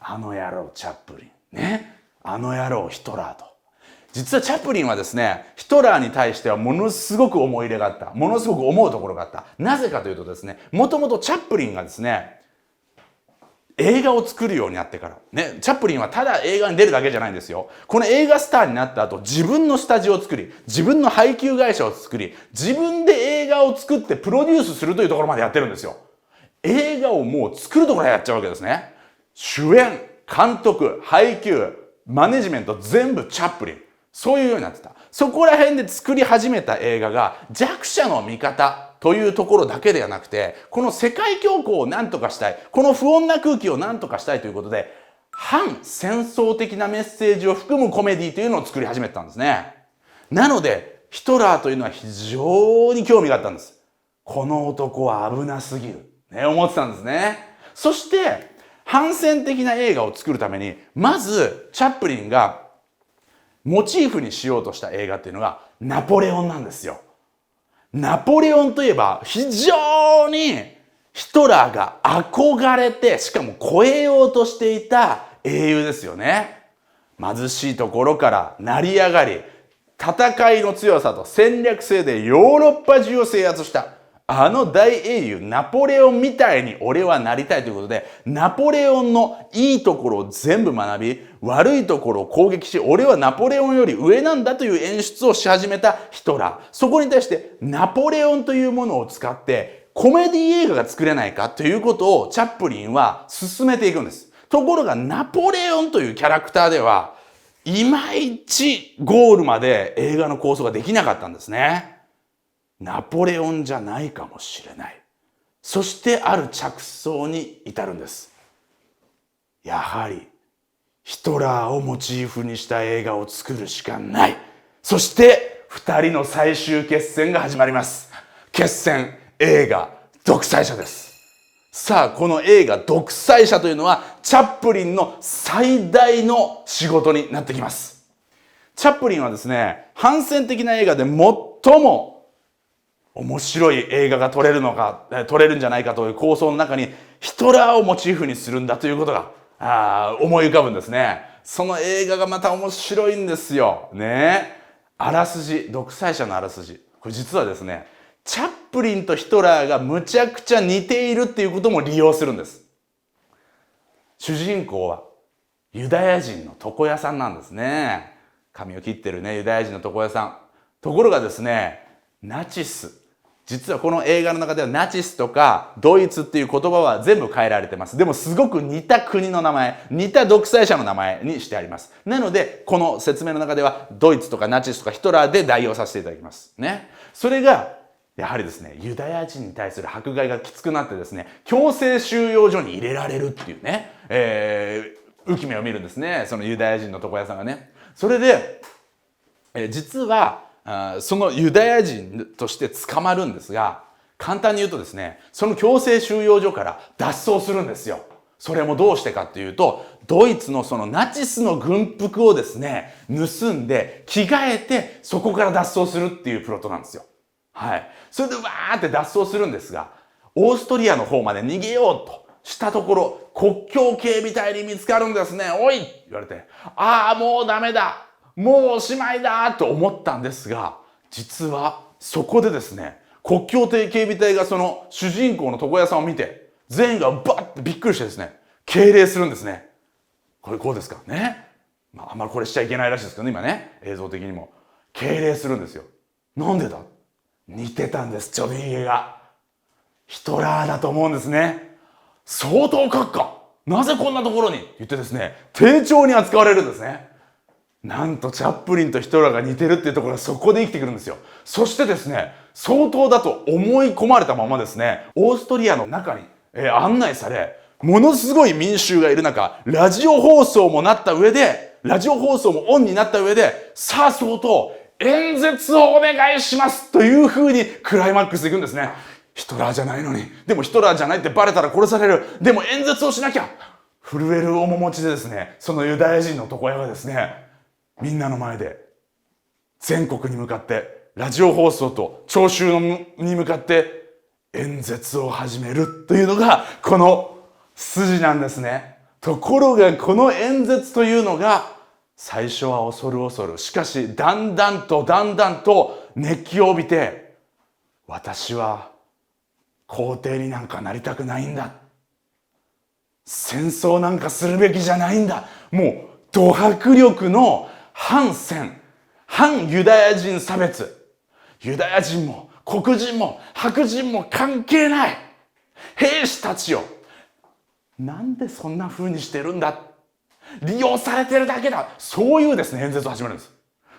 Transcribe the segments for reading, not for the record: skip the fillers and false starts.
あの野郎チャップリン。ね。あの野郎ヒトラーと。実はチャップリンはですね、ヒトラーに対してはものすごく思い入れがあった。ものすごく思うところがあった。なぜかというとですね、もともとチャップリンがですね、映画を作るようになってから。ね、チャップリンはただ映画に出るだけじゃないんですよ。この映画スターになった後、自分のスタジオを作り、自分の配給会社を作り、自分で映画を作ってプロデュースするというところまでやってるんですよ。映画をもう作るところからやっちゃうわけですね。主演、監督、配給、マネジメント全部チャップリン。そういうようになってた。そこら辺で作り始めた映画が弱者の味方というところだけではなくて、この世界恐慌を何とかしたい、この不穏な空気を何とかしたいということで、反戦争的なメッセージを含むコメディというのを作り始めたんですね。なので、ヒトラーというのは非常に興味があったんです。この男は危なすぎる。ね、思ってたんですね。そして、反戦的な映画を作るために、まず、チャップリンがモチーフにしようとした映画っていうのが、ナポレオンなんですよ。ナポレオンといえば、非常にヒトラーが憧れて、しかも超えようとしていた英雄ですよね。貧しいところから成り上がり、戦いの強さと戦略性でヨーロッパ中を制圧した。あの大英雄ナポレオンみたいに俺はなりたいということで、ナポレオンのいいところを全部学び、悪いところを攻撃し、俺はナポレオンより上なんだという演出をし始めたヒトラー。そこに対してナポレオンというものを使ってコメディ映画が作れないかということをチャップリンは進めていくんです。ところがナポレオンというキャラクターではいまいちゴールまで映画の構想ができなかったんですね。ナポレオンじゃないかもしれない。そしてある着想に至るんです。やはりヒトラーをモチーフにした映画を作るしかない。そして二人の最終決戦が始まります。決戦映画独裁者です。さあ、この映画独裁者というのはチャップリンの最大の仕事になってきます。チャップリンはですね、反戦的な映画で最も面白い映画が撮れるんじゃないかという構想の中にヒトラーをモチーフにするんだということが思い浮かぶんですね。その映画がまた面白いんですよ。ね。あらすじ、独裁者のあらすじ。これ実はですね、チャップリンとヒトラーがむちゃくちゃ似ているっていうことも利用するんです。主人公はユダヤ人の床屋さんなんですね。髪を切ってるね、ユダヤ人の床屋さん。ところがですね、ナチス。実はこの映画の中ではナチスとかドイツっていう言葉は全部変えられてます。でもすごく似た国の名前、似た独裁者の名前にしてあります。なので、この説明の中ではドイツとかナチスとかヒトラーで代用させていただきます。ね。それが、やはりですね、ユダヤ人に対する迫害がきつくなってですね、強制収容所に入れられるっていうね、浮き目を見るんですね。そのユダヤ人の床屋さんがね。それで、実は、そのユダヤ人として捕まるんですが、簡単に言うとですね、その強制収容所から脱走するんですよ。それもどうしてかっていうと、ドイツのそのナチスの軍服をですね、盗んで着替えてそこから脱走するっていうプロットなんですよ。はい。それでわーって脱走するんですが、オーストリアの方まで逃げようとしたところ、国境警備隊に見つかるんですね。おいって言われて、もうダメだ。もうおしまいだと思ったんですが、実はそこでですね、国境警備隊がその主人公の床屋さんを見て、全員がバッてびっくりしてですね、敬礼するんですね。これこうですかね。あんまりこれしちゃいけないらしいですけどね、今ね、映像的にも。敬礼するんですよ。なんでだ？似てたんです、ちょびひげが。ヒトラーだと思うんですね。相当閣下、なぜこんなところに言ってですね、丁重に扱われるんですね。なんとチャップリンとヒトラーが似てるっていうところがそこで生きてくるんですよ。そしてですね、相当だと思い込まれたままですね、オーストリアの中に、案内され、ものすごい民衆がいる中、ラジオ放送もなった上で、ラジオ放送もオンになった上で、さあ相当演説をお願いしますという風にクライマックスでいくんですね。ヒトラーじゃないのに、でもヒトラーじゃないってバレたら殺される。でも演説をしなきゃ。震える面持ちでですね、そのユダヤ人の床屋がですね、みんなの前で全国に向かってラジオ放送と聴衆に向かって演説を始めるというのがこの筋なんですね。ところがこの演説というのが最初は恐る恐る、しかしだんだんと熱気を帯びて、私は皇帝になんかなりたくないんだ、戦争なんかするべきじゃないんだ、もうド迫力の反戦、反ユダヤ人差別、ユダヤ人も黒人も白人も関係ない、兵士たちよ、なんでそんな風にしてるんだ、利用されてるだけだ、そういうですね演説を始めるんです。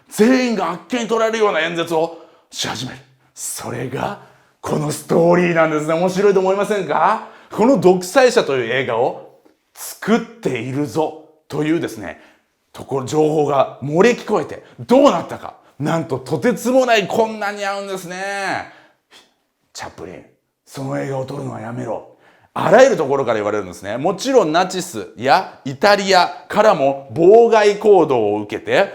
全員があっけに取られるような演説をし始める。それがこのストーリーなんですね。面白いと思いませんか？この独裁者という映画を作っているぞというですね情報が漏れ聞こえて、どうなったか、なんととてつもない困難に遭うんですね。チャップリン、その映画を撮るのはやめろ。あらゆるところから言われるんですね。もちろんナチスやイタリアからも妨害行動を受けて、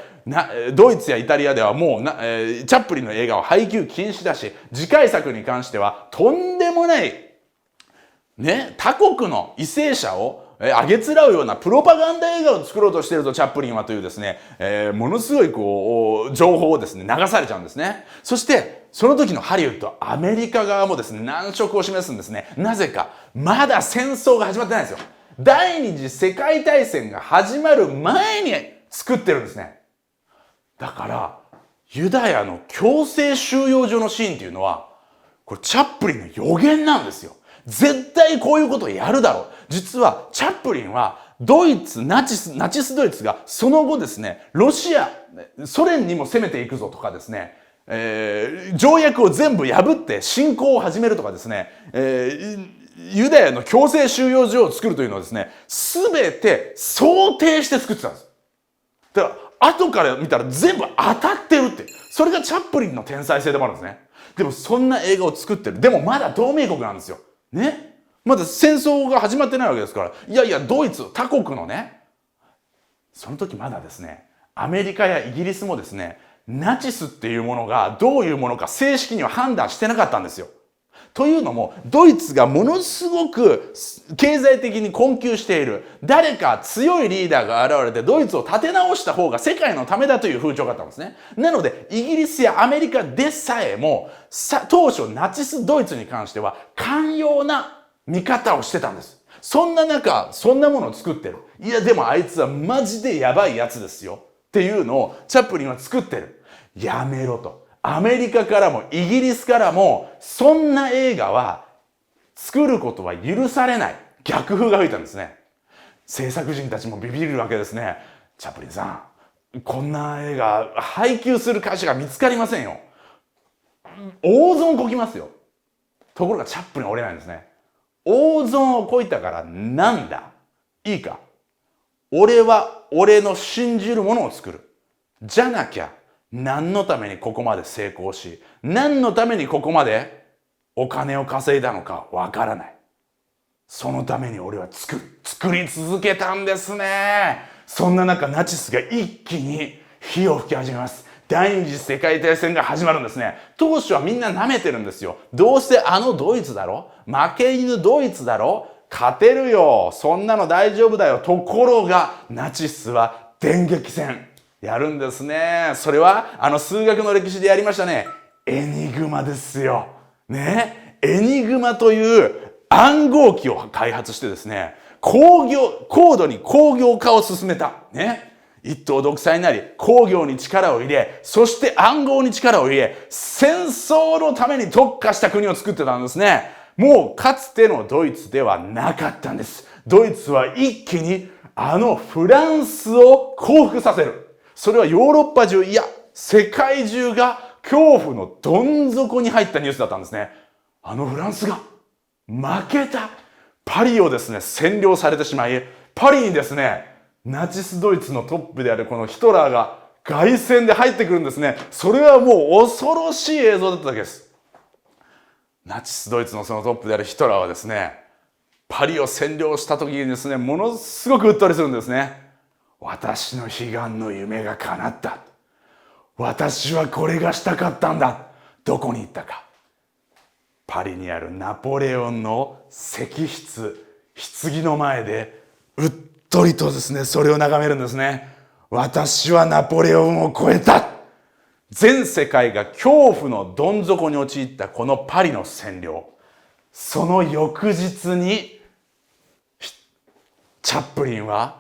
ドイツやイタリアではもうチャップリンの映画を配給禁止だし、次回作に関してはとんでもないね、他国の為政者をあげつらうようなプロパガンダ映画を作ろうとしているとチャップリンはというですね、ものすごい情報をですね流されちゃうんですね。そしてその時のハリウッド、アメリカ側もですね難色を示すんですね。なぜかまだ戦争が始まってないんですよ。第二次世界大戦が始まる前に作ってるんですね。だからユダヤの強制収容所のシーンっていうのはこれチャップリンの予言なんですよ。絶対こういうことをやるだろう。実はチャップリンはナチスドイツがその後ですねソ連にも攻めていくぞとかですね、条約を全部破って侵攻を始めるとかですね、ユダヤの強制収容所を作るというのはですね全て想定して作ってたんです。だから後から見たら全部当たってるって、それがチャップリンの天才性でもあるんですね。でもそんな映画を作ってる。でもまだ同盟国なんですよね。まだ戦争が始まってないわけですから、いやいやドイツ他国のね、その時まだですねアメリカやイギリスもですねナチスっていうものがどういうものか正式には判断してなかったんですよ。というのもドイツがものすごく経済的に困窮している、誰か強いリーダーが現れてドイツを立て直した方が世界のためだという風潮があったんですね。なのでイギリスやアメリカでさえも当初ナチスドイツに関しては寛容な見方をしてたんです。そんな中そんなものを作ってる、いやでもあいつはマジでやばいやつですよっていうのをチャップリンは作ってる。やめろと。アメリカからもイギリスからもそんな映画は作ることは許されない、逆風が吹いたんですね。制作人たちもビビるわけですね。チャップリンさん、こんな映画配給する会社が見つかりませんよ。大損こきますよ。ところがチャップリンは折れないんですね。大損をこいたからなんだ、いいか、俺は俺の信じるものを作る。じゃなきゃ何のためにここまで成功し、何のためにここまでお金を稼いだのかわからない。そのために俺は作り続けたんですね。そんな中ナチスが一気に火を吹き始めます。第二次世界大戦が始まるんですね。当初はみんな舐めてるんですよ。どうせあのドイツだろ、負け犬ドイツだろ、勝てるよ、そんなの大丈夫だよ。ところがナチスは電撃戦やるんですね。それは数学の歴史でやりましたね、エニグマですよ。ね、エニグマという暗号機を開発してですね、高度に工業化を進めた。ね。一党独裁になり、工業に力を入れ、そして暗号に力を入れ、戦争のために特化した国を作ってたんですね。もうかつてのドイツではなかったんです。ドイツは一気にフランスを降伏させる。それはヨーロッパ中、いや世界中が恐怖のどん底に入ったニュースだったんですね。フランスが負けた。パリをですね占領されてしまい、パリにですねナチスドイツのトップであるこのヒトラーが凱旋で入ってくるんですね。それはもう恐ろしい映像だったわけです。ナチスドイツのそのトップであるヒトラーはですね、パリを占領した時にですね、ものすごくうっとりするんですね。私の悲願の夢が叶った。私はこれがしたかったんだ。どこに行ったか。パリにあるナポレオンの棺の前でうっとりとですね、それを眺めるんですね。私はナポレオンを超えた。全世界が恐怖のどん底に陥ったこのパリの占領。その翌日に、チャップリンは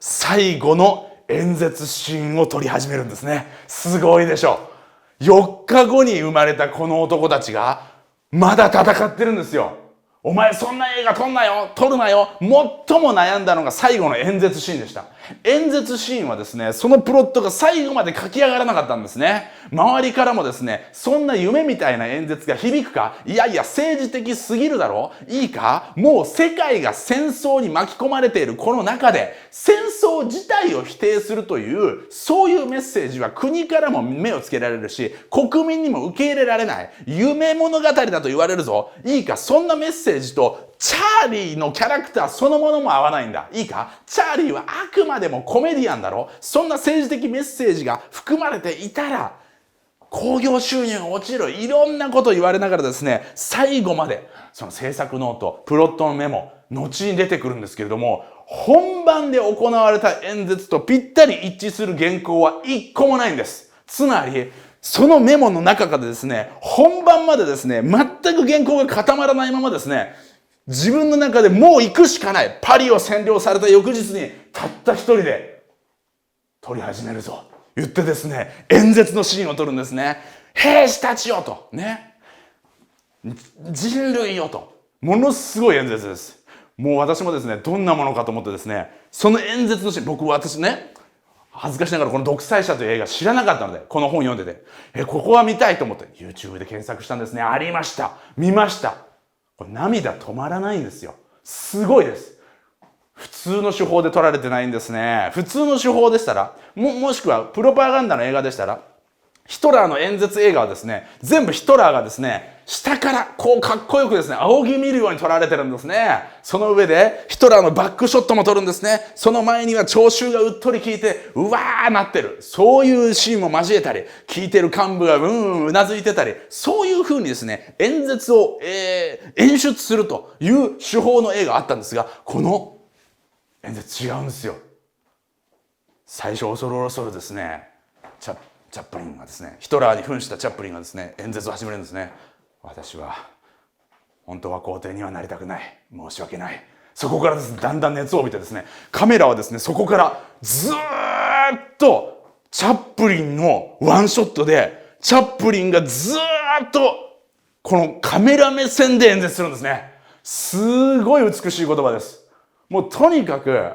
最後の演説シーンを撮り始めるんですね。すごいでしょ。4日後に生まれたこの男たちがまだ戦ってるんですよ。お前そんな映画撮るなよ。最も悩んだのが最後の演説シーンでした。演説シーンはですね、そのプロットが最後まで書き上がらなかったんですね。周りからもですね、そんな夢みたいな演説が響くか、いやいや政治的すぎるだろ、いいか、もう世界が戦争に巻き込まれているこの中で、戦争自体を否定するという、そういうメッセージは国からも目をつけられるし、国民にも受け入れられない。夢物語だと言われるぞ。いいか、そんなメッセージとチャーリーのキャラクターそのものも合わないんだ。いいか、チャーリーはあくまでもコメディアンだろ。そんな政治的メッセージが含まれていたら、興行収入が落ちる。いろんなこと言われながらですね、最後まで、その制作ノート、プロットのメモ、後に出てくるんですけれども、本番で行われた演説とぴったり一致する原稿は一個もないんです。つまり、そのメモの中からですね、本番までですね、全く原稿が固まらないままですね、自分の中でもう行くしかない。パリを占領された翌日に、たった一人で、撮り始めるぞ。言ってですね、演説のシーンを撮るんですね。兵士たちよと。ね。人類よと。ものすごい演説です。もう私もですね、どんなものかと思ってですね、その演説のシーン、私ね、恥ずかしながらこの独裁者という映画知らなかったので、この本読んでて、ここは見たいと思って YouTube で検索したんですね。ありました。見ました。これ涙止まらないんですよ。すごいです。普通の手法で撮られてないんですね。普通の手法でしたら、もしくはプロパガンダの映画でしたら、ヒトラーの演説映画はですね、全部ヒトラーがですね、下からこうかっこよくですね、仰ぎ見るように撮られてるんですね。その上でヒトラーのバックショットも撮るんですね。その前には聴衆がうっとり聞いて、うわーなってる。そういうシーンも交えたり、聞いてる幹部がうなずいてたり、そういう風にですね、演説を、演出するという手法の映画があったんですが、この演説違うんですよ。最初恐る恐るですね、チャップリンがですね、ヒトラーに扮したチャップリンがですね、演説を始めるんですね。私は本当は皇帝にはなりたくない。申し訳ない。そこからですね、だんだん熱を帯びてですね、カメラはですね、そこからずーっとチャップリンのワンショットで、チャップリンがずーっとこのカメラ目線で演説するんですね。すごい美しい言葉です。もうとにかく、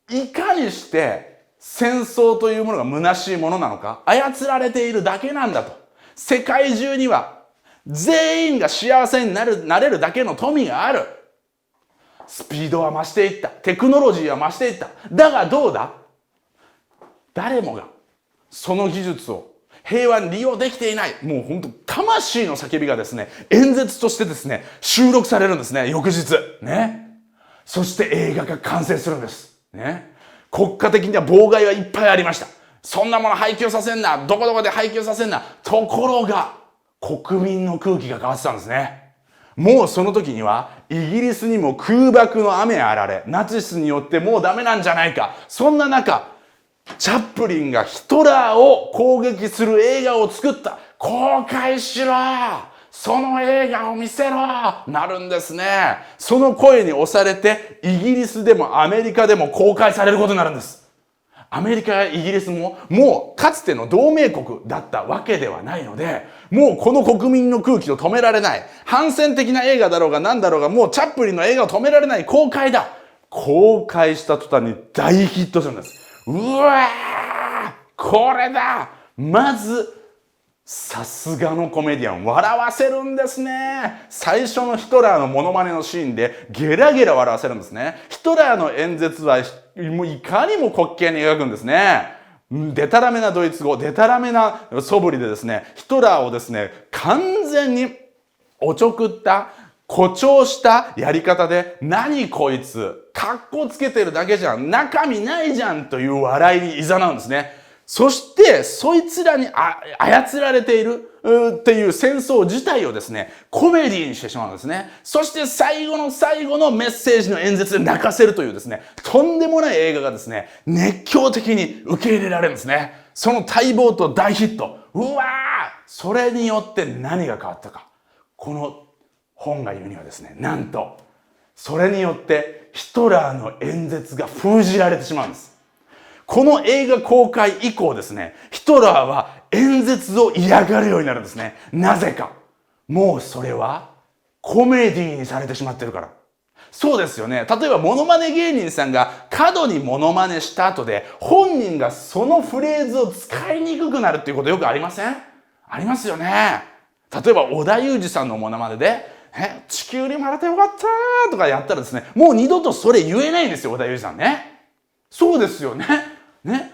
いかにして戦争というものが虚しいものなのか、操られているだけなんだと。世界中には全員が幸せになれるだけの富がある。スピードは増していった。テクノロジーは増していった。だがどうだ？誰もがその技術を平和に利用できていない。もう本当魂の叫びがですね、演説としてですね、収録されるんですね、翌日。ね。そして映画が完成するんです。ね。国家的には妨害はいっぱいありました。そんなもの配給させんな。どこどこで配給させんな。ところが、国民の空気が変わってたんですね。もうその時には、イギリスにも空爆の雨あられ、ナチスによってもうダメなんじゃないか。そんな中、チャップリンがヒトラーを攻撃する映画を作った。公開しろ！その映画を見せろ！なるんですね。その声に押されて、イギリスでもアメリカでも公開されることになるんです。アメリカやイギリスも、もうかつての同盟国だったわけではないので、もうこの国民の空気を止められない。反戦的な映画だろうが何だろうが、もうチャップリンの映画を止められない公開だ。公開した途端に大ヒットするんです。うわー！これだ！まず、さすがのコメディアン、笑わせるんですね。最初のヒトラーのモノマネのシーンでゲラゲラ笑わせるんですね。ヒトラーの演説はもういかにも滑稽に描くんですね。デタラメなドイツ語、デタラメな素振りでですね、ヒトラーをですね、完全におちょくった誇張したやり方で、何こいつ、格好つけてるだけじゃん、中身ないじゃんという笑いに誘うんですね。そしてそいつらに操られているっていう戦争自体をですね、コメディにしてしまうんですね。そして最後の最後のメッセージの演説で泣かせるというですね、とんでもない映画がですね、熱狂的に受け入れられるんですね。その待望と大ヒット。うわー、それによって何が変わったか。この本が言うにはですね、なんとそれによってヒトラーの演説が封じられてしまうんです。この映画公開以降ですね、ヒトラーは演説を嫌がるようになるんですね。なぜか。もうそれはコメディにされてしまってるから。そうですよね。例えばモノマネ芸人さんが過度にモノマネした後で本人がそのフレーズを使いにくくなるっていうことよくありません？ありますよね。例えば織田裕二さんのモノマネで地球に生まれてよかったとかやったらですね、もう二度とそれ言えないんですよ、織田裕二さんね。そうですよね。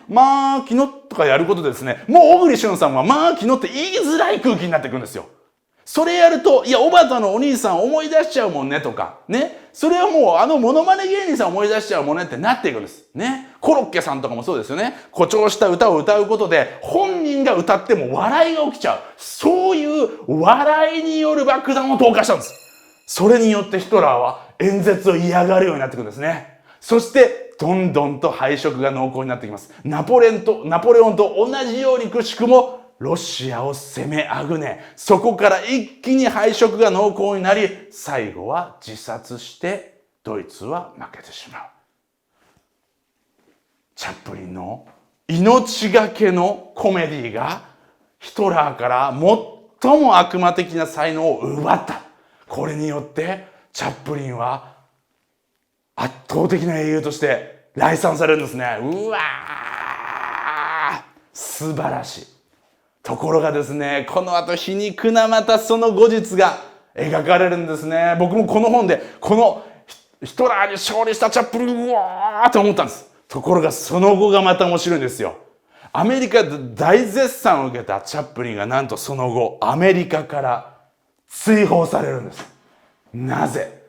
まあ昨日とかやることでですね、もう小栗旬さんはまあ昨日って言いづらい空気になってくるんですよ。それやると、いや、おばたのお兄さん思い出しちゃうもんねとか、それはもうモノマネ芸人さん思い出しちゃうもんねってなっていくんです。コロッケさんとかもそうですよね。誇張した歌を歌うことで、本人が歌っても笑いが起きちゃう。そういう笑いによる爆弾を投下したんです。それによってヒトラーは演説を嫌がるようになってくるんですね。そして、どんどんと敗色が濃厚になってきます。ナポレオンと同じようにくしくもロシアを攻めあぐね、そこから一気に敗色が濃厚になり、最後は自殺してドイツは負けてしまう。チャップリンの命がけのコメディがヒトラーから最も悪魔的な才能を奪った。これによってチャップリンは圧倒的な英雄として礼賛されるんですね。うわー、素晴らしい。ところがですね、この後皮肉なまたその後日が描かれるんですね。僕もこの本でこのヒトラーに勝利したチャップリン、うわーって思ったんです。ところがその後がまた面白いんですよ。アメリカで大絶賛を受けたチャップリンがなんとその後アメリカから追放されるんです。なぜ？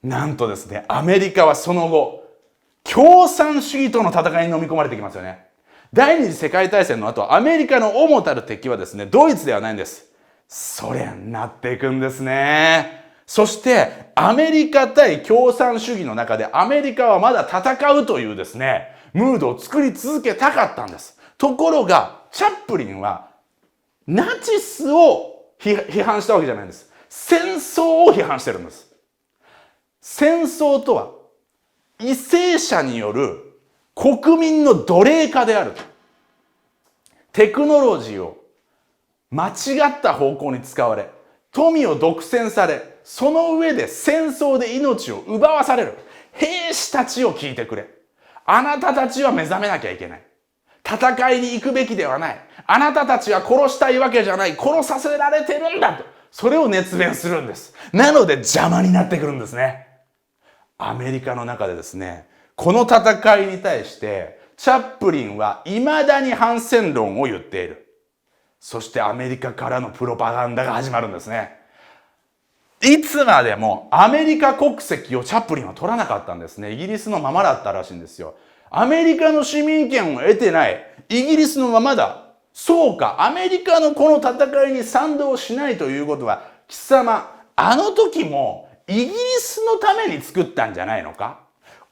なんとですね、アメリカはその後共産主義との戦いに飲み込まれてきますよね。第二次世界大戦の後、アメリカの主たる敵はですね、ドイツではないんです。ソ連になっていくんですね。そしてアメリカ対共産主義の中でアメリカはまだ戦うというですね、ムードを作り続けたかったんです。ところがチャップリンはナチスを批判したわけじゃないんです。戦争を批判してるんです。戦争とは為政者による国民の奴隷化である。テクノロジーを間違った方向に使われ、富を独占され、その上で戦争で命を奪わされる。兵士たちを聞いてくれ。あなたたちは目覚めなきゃいけない。戦いに行くべきではない。あなたたちは殺したいわけじゃない。殺させられてるんだと。それを熱弁するんです。なので邪魔になってくるんですね。アメリカの中でですね、この戦いに対してチャップリンは未だに反戦論を言っている。そしてアメリカからのプロパガンダが始まるんですね。いつまでもアメリカ国籍をチャップリンは取らなかったんですね。イギリスのままだったらしいんですよ。アメリカの市民権を得てない。イギリスのままだ。そうか、アメリカのこの戦いに賛同しないということは、貴様、あの時もイギリスのために作ったんじゃないのか？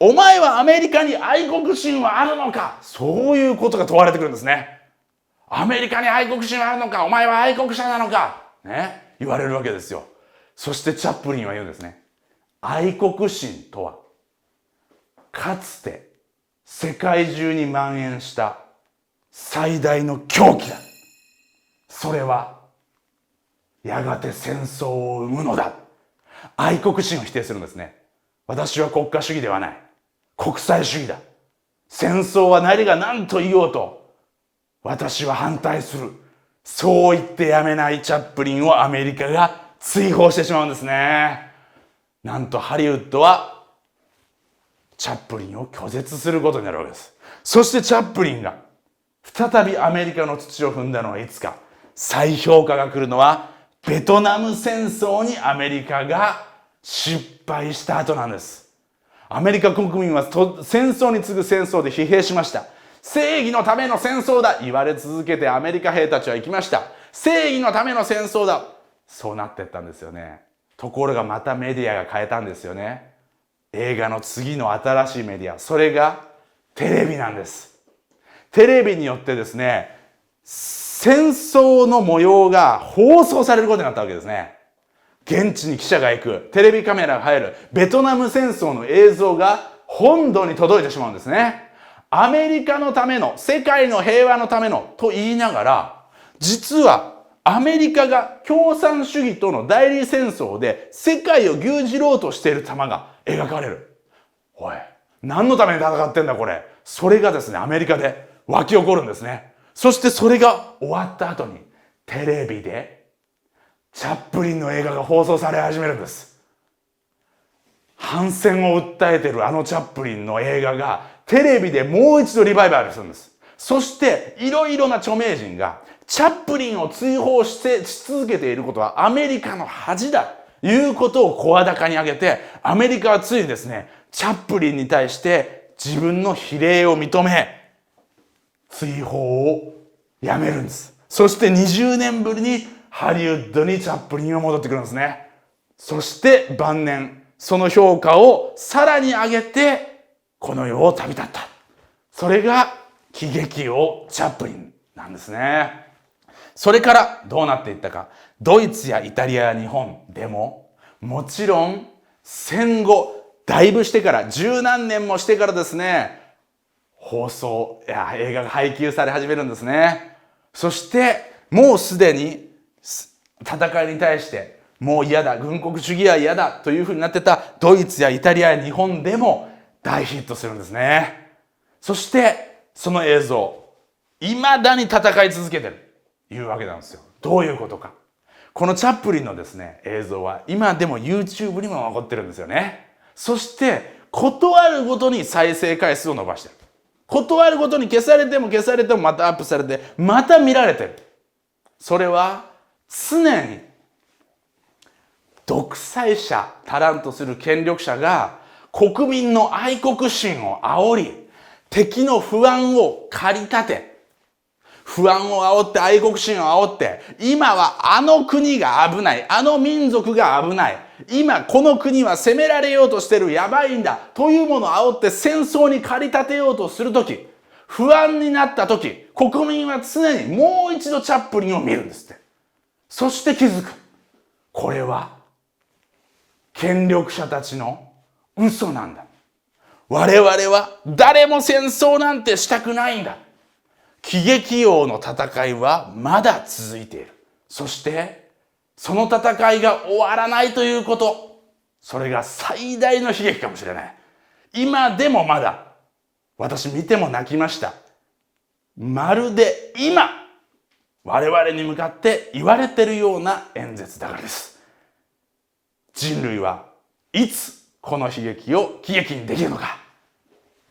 お前はアメリカに愛国心はあるのか？そういうことが問われてくるんですね。アメリカに愛国心はあるのか？お前は愛国者なのか？言われるわけですよ。そしてチャップリンは言うんですね。愛国心とは、かつて世界中に蔓延した最大の狂気だ。それはやがて戦争を生むのだ。愛国心を否定するんですね。私は国家主義ではない。国際主義だ。戦争は何が何と言おうと私は反対する。そう言ってやめないチャップリンをアメリカが追放してしまうんですね。なんとハリウッドはチャップリンを拒絶することになるわけです。そしてチャップリンが再びアメリカの土を踏んだのはいつか。再評価が来るのはベトナム戦争にアメリカが失敗した後なんです。アメリカ国民は戦争に次ぐ戦争で疲弊しました。正義のための戦争だ言われ続けてアメリカ兵たちは行きました。正義のための戦争だ。そうなっていったんですよね。ところがまたメディアが変えたんですよね。映画の次の新しいメディア、それがテレビなんです。テレビによってですね、戦争の模様が放送されることになったわけですね。現地に記者が行く、テレビカメラが入る、ベトナム戦争の映像が本土に届いてしまうんですね。アメリカのための、世界の平和のためのと言いながら、実はアメリカが共産主義との代理戦争で世界を牛耳ろうとしている様が描かれる。おい、何のために戦ってんだこれ。それがですね、アメリカで湧き起こるんですね。そしてそれが終わった後にテレビでチャップリンの映画が放送され始めるんです。反戦を訴えているあのチャップリンの映画がテレビでもう一度リバイバルするんです。そしていろいろな著名人がチャップリンを追放し続けていることはアメリカの恥だということを声高に上げて、アメリカはついにですね、チャップリンに対して自分の非礼を認め追放をやめるんです。そして20年ぶりにハリウッドにチャップリンが戻ってくるんですね。そして晩年その評価をさらに上げてこの世を旅立った。それが喜劇王チャップリンなんですね。それからどうなっていったか。ドイツやイタリアや日本でももちろん戦後だいぶしてから十何年もしてからですね、放送や映画が配給され始めるんですね。そしてもうすでに戦いに対してもう嫌だ、軍国主義は嫌だというふうになってたドイツやイタリアや日本でも大ヒットするんですね。そしてその映像未だに戦い続けてるというわけなんですよ。どういうことか。このチャップリンのですね映像は今でも YouTube にも残ってるんですよね。そして事あるごとに再生回数を伸ばしてる。事あるごとに消されても消されてもまたアップされてまた見られてる。それは常に独裁者、タランとする権力者が国民の愛国心を煽り、敵の不安を駆り立て、不安を煽って愛国心を煽って、今はあの国が危ない、あの民族が危ない、今この国は攻められようとしてる、やばいんだというものを煽って戦争に駆り立てようとするとき、不安になったとき、国民は常にもう一度チャップリンを見るんですって。そして気づく。これは権力者たちの嘘なんだ。我々は誰も戦争なんてしたくないんだ。喜劇王の戦いはまだ続いている。そしてその戦いが終わらないということ、それが最大の悲劇かもしれない。今でもまだ私見ても泣きました。まるで今我々に向かって言われているような演説だからです。人類はいつこの悲劇を喜劇にできるのか。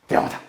ではまた。